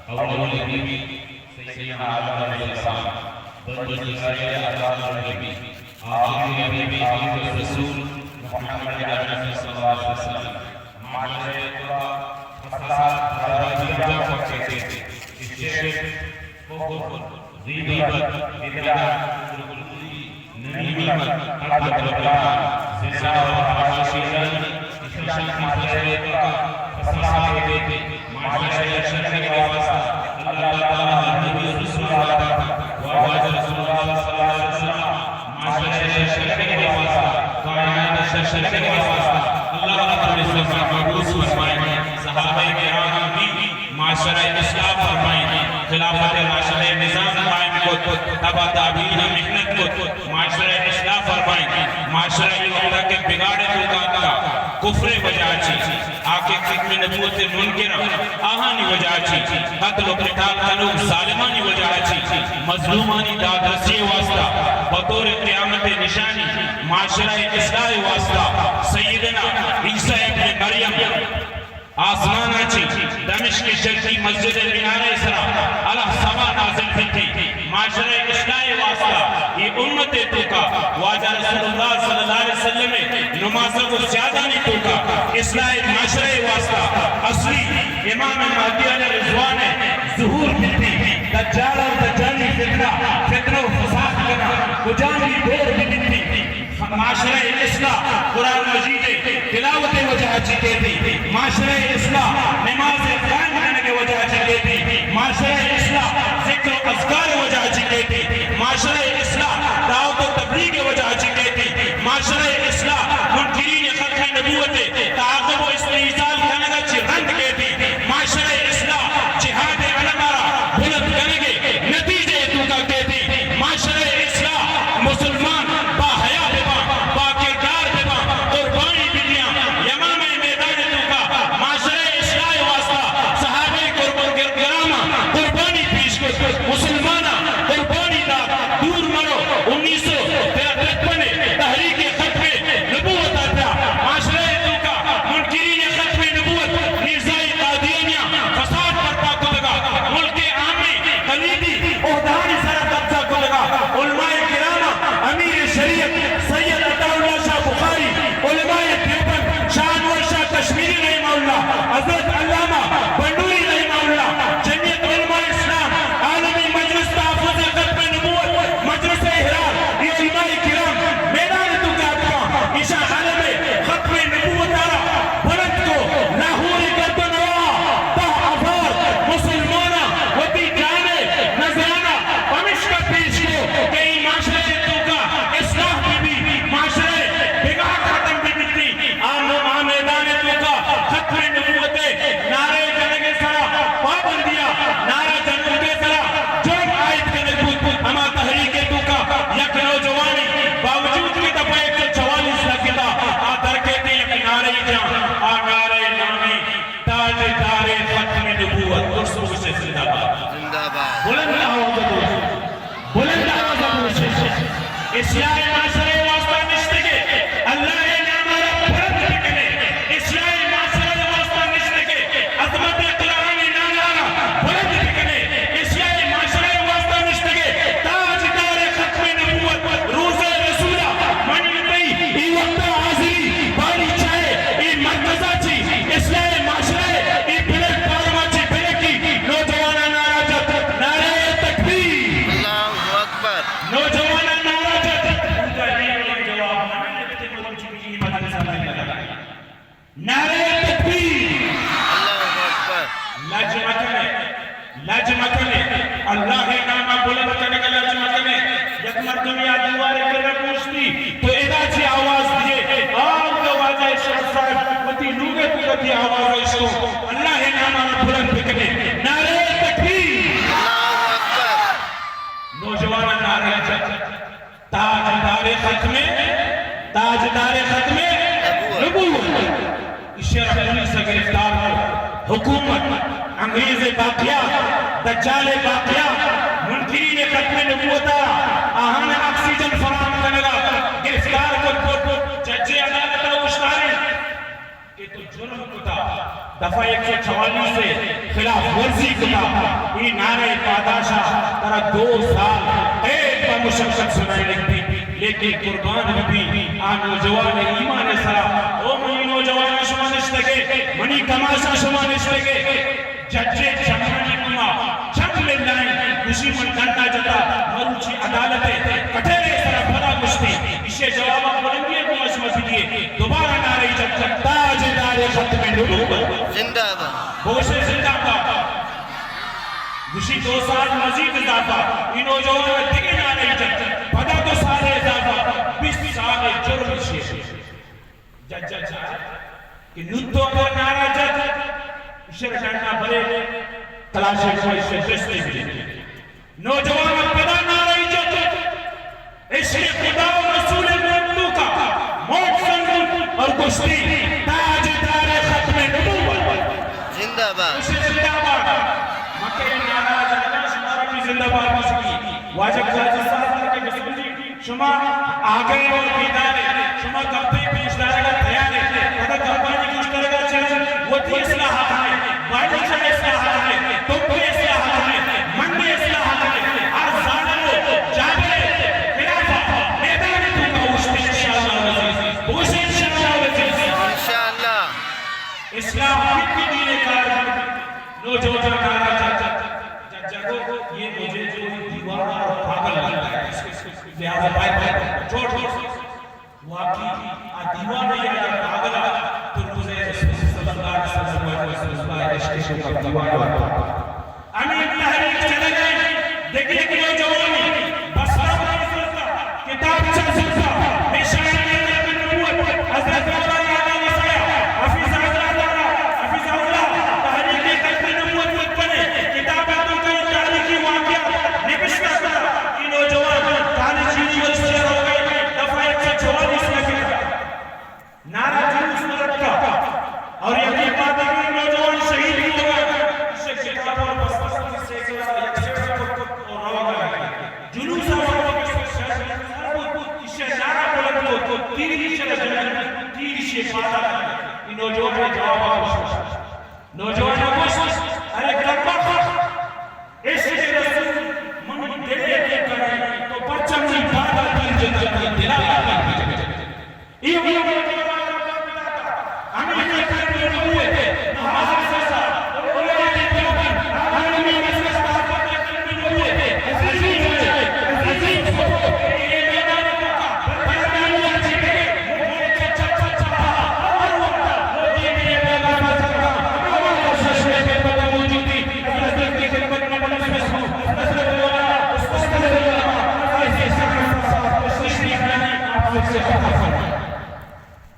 اول نبی سیدنا آدم علیہ السلام، بنی اسرائیل آزاد نبی، آخری نبی آخری رسول محمد عربی صلی اللہ علیہ وسلم، معاشرے کا فساد برابری کا کرتے تھے، شرک، کفر، غیبت، بدعت، نمیمت، قتل اولاد، زنا و فحاشی اشیاء معاشرے کا فساد کرتے تھے، معاشرے شرک کے واسطہ اللہ تعالیٰ نبی رسول اللہ واجہ رسول اللہ صلی اللہ علیہ وسلم معاشرے شرک کے واسطہ کائنات شرک کے واسطہ اللہ رب العزت مبعوث فرمائے ہیں، صحابہ کرام بھی معاشرہ اصلاح فرمائے ہیں، خلافت راشدہ نظام قائم کو، تبا تابعین محنت کو معاشرہ اصلاح فرمائے ہیں، معاشرہ وقت کے بگاڑے کا کفر وجہ چی آکے ختم نبوت منکر آہانی وجہ چی قتل و قتال تلوک ظالمانی وجہ چی مظلومانی دادرسی واسطہ بطور قیامت نشانی معاشرہ اصلاح واسطہ سیدنا عیسیٰ ابن مریم آسمان آچی دمشق شرقی مسجد مینار اسرا اللہ سوا نازل فتی معاشرہ اصلاح واسطہ یہ امت توکا واجہ رسول اللہ صلی اللہ علیہ وسلم نمازہ کو زیادہ نہیں توکا اصلاح معاشرہ واسطہ اصلی امام مہدی علیہ رضوان ظہور فتی دجال اور دجالی فتنہ و فساد کرنا کجانی دور بنتی معاشرہ اصلاح قرآن مجید تلاوت وجہ چکے تھی، معاشرہ اصلاح نماز قائم کرنے کے وجہ چکے تھی، معاشرہ اصلاح ذکر و اذکار وجہ چکے تھی، معاشرہ اصلاح دعوت و تبلیغ کے وجہ چکے تھی، معاشرہ اصلاح منکرین خلق نبوت تعاقب و استحصال کرنے کا چرند کے تھی، معاشرہ اصلاح جہاد علمارہ بلند کرنے کے نتیجے تو کرتے تھی، معاشرہ اصلاح مسلمان اصلاح معاشرے واسطہ نشتے کے اللہ نعمہ بلند بکنے، اصلاح معاشرے واسطہ نشتے کے عظمت قرآن نعمہ بلند بکنے، اصلاح معاشرے واسطہ نشتے کے تاجدار ختم نبوت روز رسولہ منیتی ای وقت حاضری باری چاہے ای مرکزہ چی اصلاح معاشرے ای بلک پارما چی بلکی نوجوانا نعرہ جب نعرہ تکبیر اللہ اکبر نوجوانا نعرہ تکبیر لج مکنے اللہ نامہ بلند کرنے کا لج مکنے یک مردمی دیوارے کرنے پوچھتی تو ادا چی آواز دیئے آگ تو واجہ شاہ صاحب وطی لوگے تو کتی آواز اس کو اللہ نامہ بلند بکنے نعرہ تکبیر نوجوان نعرہ تاجدار ختم نبوت شرف پولیس سے گرفتار ہو حکومت انگریز باقیات دجال باقیات منکرین ختم نبوت آہان آکسیجن فراہم کرنے لگا گرفتار کو جج عدالت اشتاری کہ تو جرم کتا دفعہ 144 سے خلاف ورزی کتا یہ نعرہ پاداشا ترہ 2 سال ایک با مشکل سنائے لگتی لیکن قربان بھی آن نوجوان ایمان سرا او منی نوجوان شما نشتگے منی کماشا شما نشتگے ججے جمعانی کما جنگ میں لائیں خوشی من کرنا جتا مروچی عدالت کٹھے سرا بھلا مشتی اسے جوابہ بلندیے کو مشمت دیئے دوبارہ نعرہ جب تاجدار ختم نبوت زندہ با بوشے زندہ با خوشی 2 سال مزید اضافہ یہ نوجوان دیگے نعرہ جب پدا 2 سال اضافہ 20 سال جرم شیش جج چاہے کہ نتو پر نعرہ جب اسے رجھنا بھلے کلاشے کوئی سے دستے ملے نوجوان پدا نعرہ جب اسے خدا و رسول ممدو کا موت سنگل اور کشتی تاجدار ختم نبوت زندہ با اسے زندہ بار مکہ نعرہ جب شمارا بھی زندہ بار بسکی واجب جاجی صاحب کے بسکی شما آگئے اور بیدارے شما کبھی پیش دارے گا تیارے اگر کبھانی کچھ کرے گا چلے وہ تھی اصلاحات ہے وائلی چلے اصلاحات ہے تم بھی اصلاحات ہے من بھی اصلاحات ہے اور ظالمو جاگے خلافہ میدان تو کا اوشتی انشاءاللہ وزیز اوشتی انشاءاللہ وزیز انشاءاللہ اسلام کی دین کار نوجوان کارا جگو یہ مجھے جو دیوار اور پاگل لگتا ہے لہذا بھائی چھوڑ واقعی دیوار نہیں آیا پاگل تو مجھے صلی اللہ علیہ وسلم کا دیوار امین تحریک چلے گئے دیکھیں کہ نوجوانی بس رب کتاب چل سکتا نشان نبوت حضرت مولانا اور یقین بات ہے کہ نوجوان شہید ہی ہوگا اس سے کتاب اور بسپس کی سیکھلا یکشیڑ اور روگا جلوس آوازی اس سے نعرہ بلند کو تیری شرح جنگ تیری شفادہ یہ نوجوان جواب آوازی نوجوان آوازی ارے کرپا اس سے رسول من دلے کے کریں تو پرچم نہیں بارا تیر جنگ دلا یہ